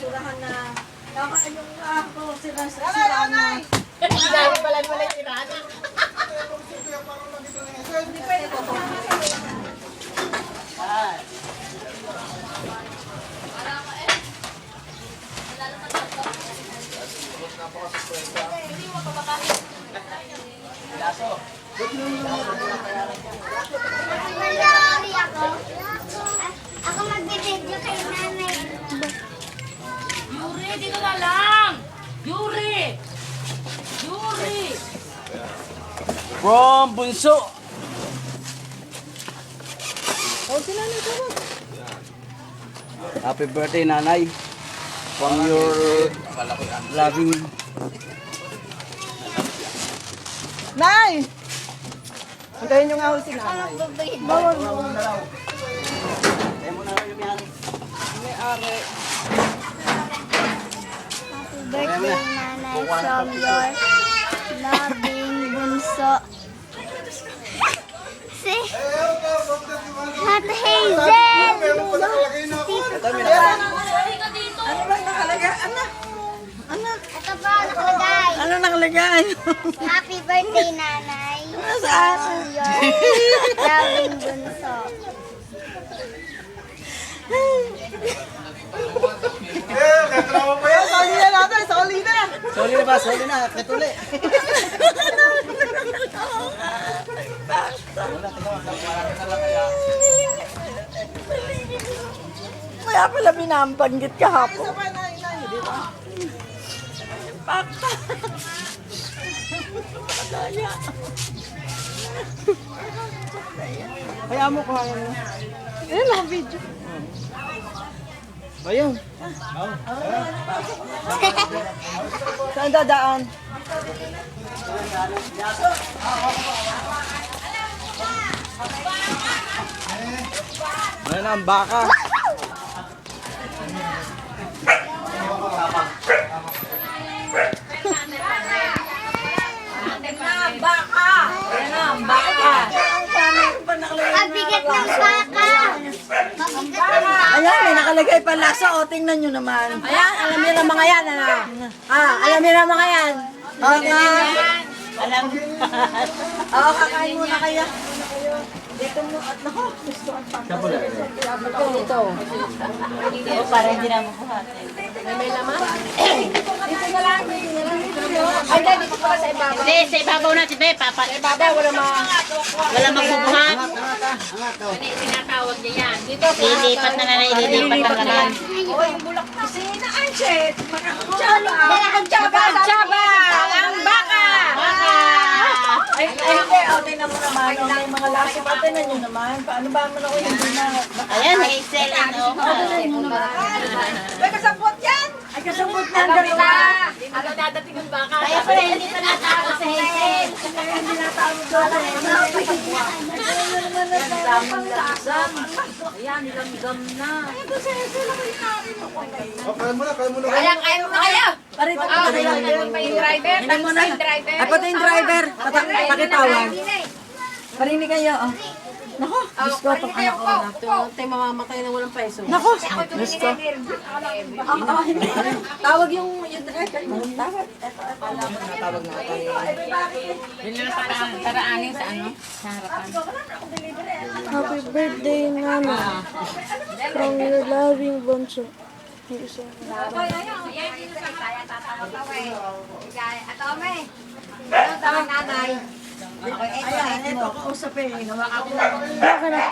picturahan na yung ako sila sa na. Dami pala yung kinana. Hindi pwede ko. Malari ako. Ako magbibideo kay nanay. Yuri, dito na lang! Yuri! Yuri! From Bunso. Happy birthday, nanay. From your loving. Nay! Antayin nyo nga ako si nanay. Bawal mo. Tayo mo na rin yung yan. May-ari. Birthday nanay from your loving bunso. Si Ate Hazel! Ano bang nakalagay? Ano? Ito pa nakalagay. Ano nakalagay? Happy birthday nanay Saan? from your loving bunso. Sali na natin, sali na. Sorry na ba? Sorry na. Katuli. Kaya pala binabanggit kahapon. Pakta. Daya. Kaya mo ko hayan mo. Ayun lang ang video. Bayong. Saan dadaan? Ano na ang baka? Baka! Ayan na, baka! Mabigat ng baka. Mabigat ng baka. Ayan, may nakalagay pala sa o. Tingnan nyo naman. Ayan, alam niyo na mga yan, ano? Alam niyo na mga yan. Okay. Alam. Oo, kakain muna kaya. Dito mo at nako, gusto ang pangkas. Ito. Ito, para hindi na mabuhatin. May laman? Dito na lang, dito na lang. Ay, dito pala sa ibabaw. Hindi, sa ibabaw natin, be. Papa. Sa ibabaw, wala magbubuhat. Tinatawag niya yan. Dito, lilipat na lang, ililipat na lang. O, yung bulak na sina, Anchet. Magkakachaba! Ang baka! Baka! Ay, hindi. O, tingnan mo naman. O, may mga lasok. O, tingnan nyo naman. Paano ba naman ako hindi na... Ayan, Hazel, ano? May kasabot yan! Ay, kasabot na ang dalawa. Ano dadating ang baka? Kaya pala hindi pa natawag sa Hazel. Kaya hindi natawag doon. Ang daming lasam. Ayan, nilamgam na. Kaya mo na. Ayan, kaya mo na kaya. Parito Ah, pa yung driver. Tapos yung driver. Ay, pati yung driver. Pakitawag. Parinig kayo. Oh. Nako, Diyos ko, itong anak ko na. Tayo mamamatay na walang peso. Nako, Diyos ko. Tawag yung driver. Tawag. Tawag na tayo. Yun na paraanin sa ano? Sa harapan. Happy birthday, Nana. From your loving bunso. Ayan, ito, kausapin. Hawakan ko lang.